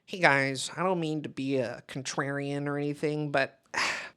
Hey guys, I don't mean to be a contrarian or anything, but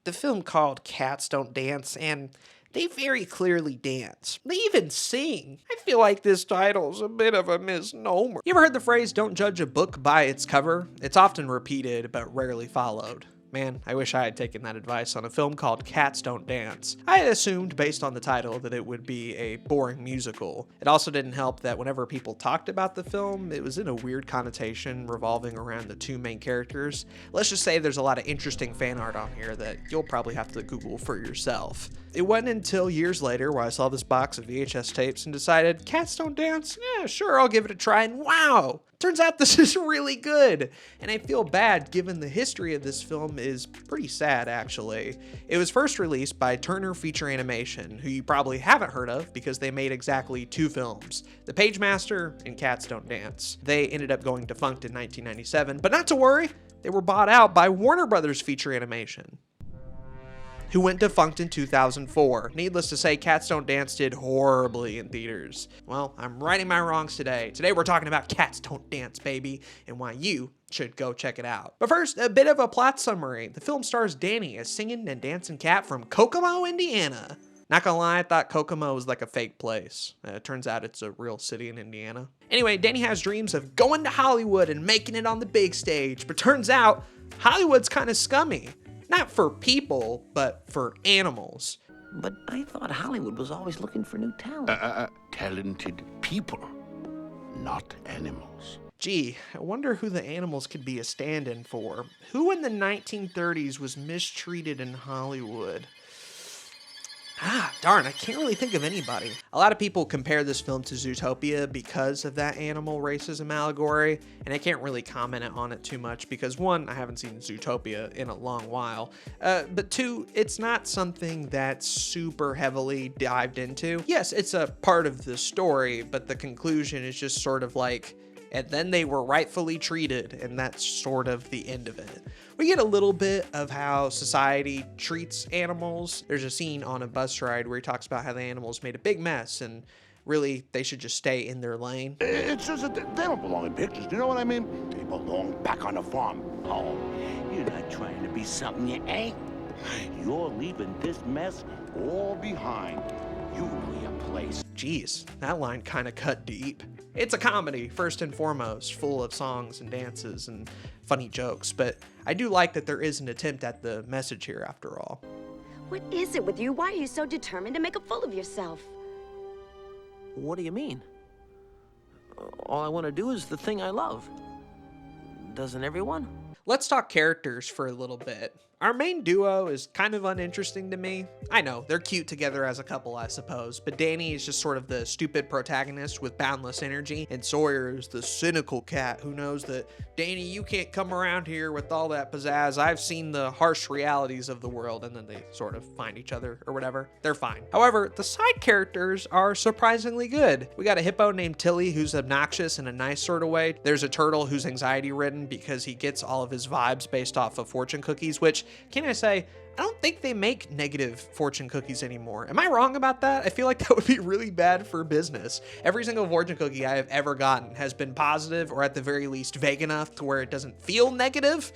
the film called Cats Don't Dance, and they very clearly dance. They even sing. I feel like this title's a bit of a misnomer. You ever heard the phrase, don't judge a book by its cover? It's often repeated, but rarely followed. Man, I wish I had taken that advice on a film called Cats Don't Dance. I had assumed, based on the title, that it would be a boring musical. It also didn't help that whenever people talked about the film, it was in a weird connotation revolving around the two main characters. Let's just say there's a lot of interesting fan art on here that you'll probably have to Google for yourself. It wasn't until years later where I saw this box of VHS tapes and decided, Cats Don't Dance? Yeah, sure, I'll give it a try, and wow! Turns out this is really good, and I feel bad given the history of this film is pretty sad actually. It was first released by Turner Feature Animation, who you probably haven't heard of because they made exactly two films, The Pagemaster and Cats Don't Dance. They ended up going defunct in 1997, but not to worry, they were bought out by Warner Brothers Feature Animation, who went defunct in 2004. Needless to say, Cats Don't Dance did horribly in theaters. Well, I'm righting my wrongs today. Today we're talking about Cats Don't Dance, baby, and why you should go check it out. But first, a bit of a plot summary. The film stars Danny, a singing and dancing cat from Kokomo, Indiana. Not gonna lie, I thought Kokomo was like a fake place. It turns out it's a real city in Indiana. Anyway, Danny has dreams of going to Hollywood and making it on the big stage, but turns out Hollywood's kind of scummy. Not for people, but for animals. But I thought Hollywood was always looking for new talent. Talented people, not animals. Gee, I wonder who the animals could be a stand-in for. Who in the 1930s was mistreated in Hollywood? Darn, I can't really think of anybody. A lot of people compare this film to Zootopia because of that animal racism allegory, and I can't really comment on it too much because one, I haven't seen Zootopia in a long while, but two, it's not something that's super heavily dived into. Yes, it's a part of the story, but the conclusion is just sort of like, and then they were rightfully treated, and that's sort of the end of it. We get a little bit of how society treats animals. There's a scene on a bus ride where he talks about how the animals made a big mess, and really, they should just stay in their lane. It's just that they don't belong in pictures, you know what I mean? They belong back on the farm. Oh, you're not trying to be something you ain't. You're leaving this mess all behind. You know your place. Jeez, that line kind of cut deep. It's a comedy, first and foremost, full of songs and dances and funny jokes, but I do like that there is an attempt at the message here after all. What is it with you? Why are you so determined to make a fool of yourself? What do you mean? All I want to do is the thing I love. Doesn't everyone? Let's talk characters for a little bit. Our main duo is kind of uninteresting to me. I know, they're cute together as a couple, I suppose, but Danny is just sort of the stupid protagonist with boundless energy, and Sawyer is the cynical cat who knows that, Danny, you can't come around here with all that pizzazz. I've seen the harsh realities of the world, and then they sort of find each other or whatever. They're fine. However, the side characters are surprisingly good. We got a hippo named Tilly who's obnoxious in a nice sort of way. There's a turtle who's anxiety-ridden because he gets all of his vibes based off of fortune cookies, which, can I say, I don't think they make negative fortune cookies anymore. Am I wrong about that? I feel like that would be really bad for business. Every single fortune cookie I have ever gotten has been positive or at the very least vague enough to where it doesn't feel negative.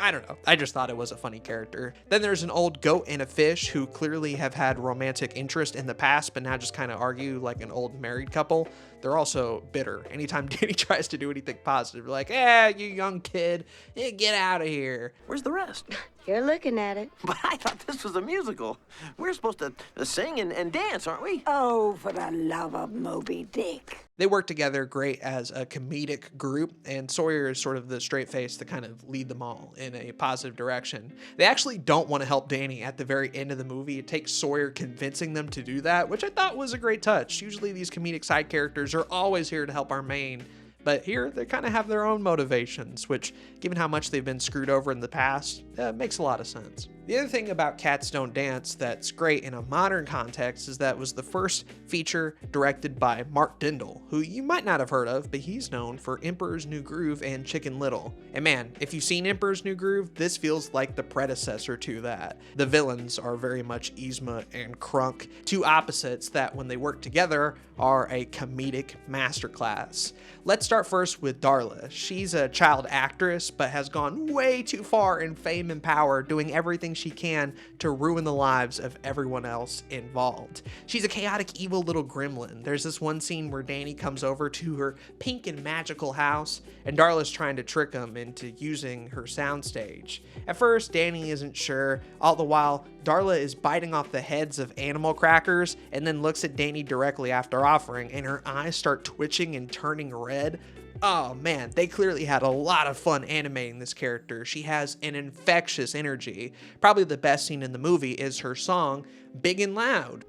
I don't know. I just thought it was a funny character. Then there's an old goat and a fish who clearly have had romantic interest in the past, but now just kind of argue like an old married couple. They're also bitter. Anytime Danny tries to do anything positive, they're like, you young kid, get out of here. Where's the rest? You're looking at it. But I thought this was a musical. We're supposed to sing and dance, aren't we? Oh, for the love of Moby Dick. They work together great as a comedic group, and Sawyer is sort of the straight face to kind of lead them all in a positive direction. They actually don't want to help Danny at the very end of the movie. It takes Sawyer convincing them to do that, which I thought was a great touch. Usually these comedic side characters are always here to help our main, but here they kind of have their own motivations, which, given how much they've been screwed over in the past, makes a lot of sense. The other thing about Cats Don't Dance that's great in a modern context is that it was the first feature directed by Mark Dindal, who you might not have heard of, but he's known for Emperor's New Groove and Chicken Little. And man, if you've seen Emperor's New Groove, this feels like the predecessor to that. The villains are very much Yzma and Krunk, two opposites that when they work together are a comedic masterclass. Let's start start first with Darla. She's a child actress, but has gone way too far in fame and power, doing everything she can to ruin the lives of everyone else involved. She's a chaotic, evil little gremlin. There's this one scene where Danny comes over to her pink and magical house, and Darla's trying to trick him into using her soundstage. At first, Danny isn't sure. All the while, Darla is biting off the heads of animal crackers and then looks at Danny directly after offering, and her eyes start twitching and turning red. Oh man, they clearly had a lot of fun animating this character. She has an infectious energy. Probably the best scene in the movie is her song, Big and Loud.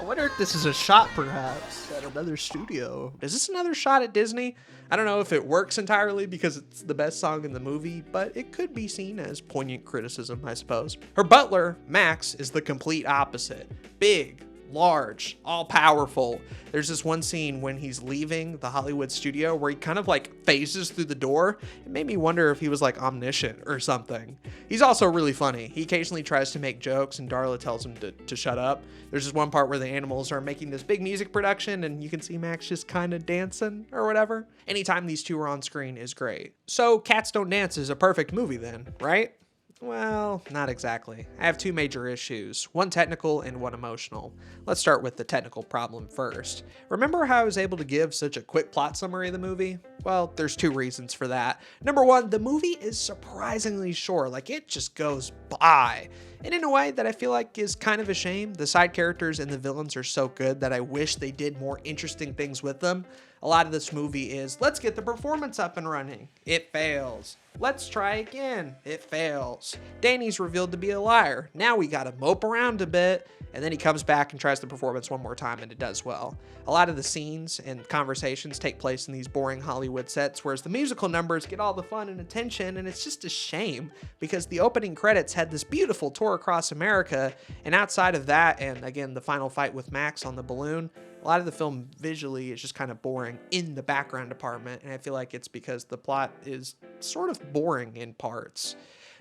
I wonder if this is a shot, perhaps, at another studio. Is this another shot at Disney? I don't know if it works entirely because it's the best song in the movie, but it could be seen as poignant criticism, I suppose. Her butler, Max, is the complete opposite. Big, large, all-powerful. There's this one scene when he's leaving the Hollywood studio where he kind of like phases through the door. It made me wonder if he was like omniscient or something. He's also really funny. He occasionally tries to make jokes and Darla tells him to shut up. There's this one part where the animals are making this big music production and you can see Max just kind of dancing or whatever. Anytime these two are on screen is great. So Cats Don't Dance is a perfect movie then, right? Well, not exactly. I have two major issues, one technical and one emotional. Let's start with the technical problem first. Remember how I was able to give such a quick plot summary of the movie? Well, there's two reasons for that. Number one, the movie is surprisingly short, like it just goes by. And in a way that I feel like is kind of a shame. The side characters and the villains are so good that I wish they did more interesting things with them. A lot of this movie is, let's get the performance up and running. It fails. Let's try again. It fails. Danny's revealed to be a liar. Now we gotta mope around a bit. And then he comes back and tries the performance one more time and it does well. A lot of the scenes and conversations take place in these boring Hollywood sets, whereas the musical numbers get all the fun and attention, and it's just a shame because the opening credits had this beautiful tour across America, and outside of that, and again, the final fight with Max on the balloon, a lot of the film visually is just kind of boring in the background department, and I feel like it's because the plot is sort of boring in parts.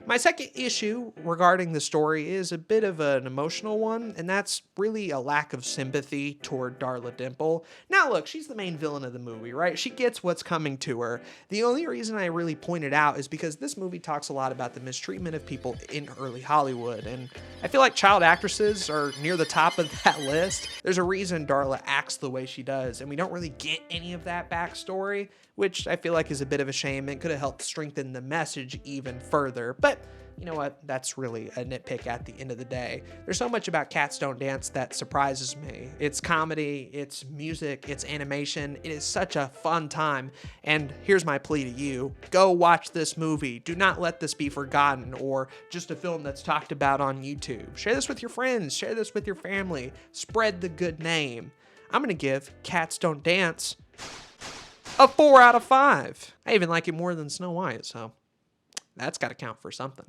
My second issue regarding the story is a bit of an emotional one, and that's really a lack of sympathy toward Darla Dimple. Now look, she's the main villain of the movie, right? She gets what's coming to her. The only reason I really point it out is because this movie talks a lot about the mistreatment of people in early Hollywood, and I feel like child actresses are near the top of that list. There's a reason Darla acts the way she does, and we don't really get any of that backstory, which I feel like is a bit of a shame and could have helped strengthen the message even further. But you know what? That's really a nitpick at the end of the day. There's so much about Cats Don't Dance that surprises me. It's comedy, it's music, it's animation. It is such a fun time. And here's my plea to you. Go watch this movie. Do not let this be forgotten or just a film that's talked about on YouTube. Share this with your friends. Share this with your family. Spread the good name. I'm going to give Cats Don't Dance a 4 out of 5. I even like it more than Snow White, so that's got to count for something.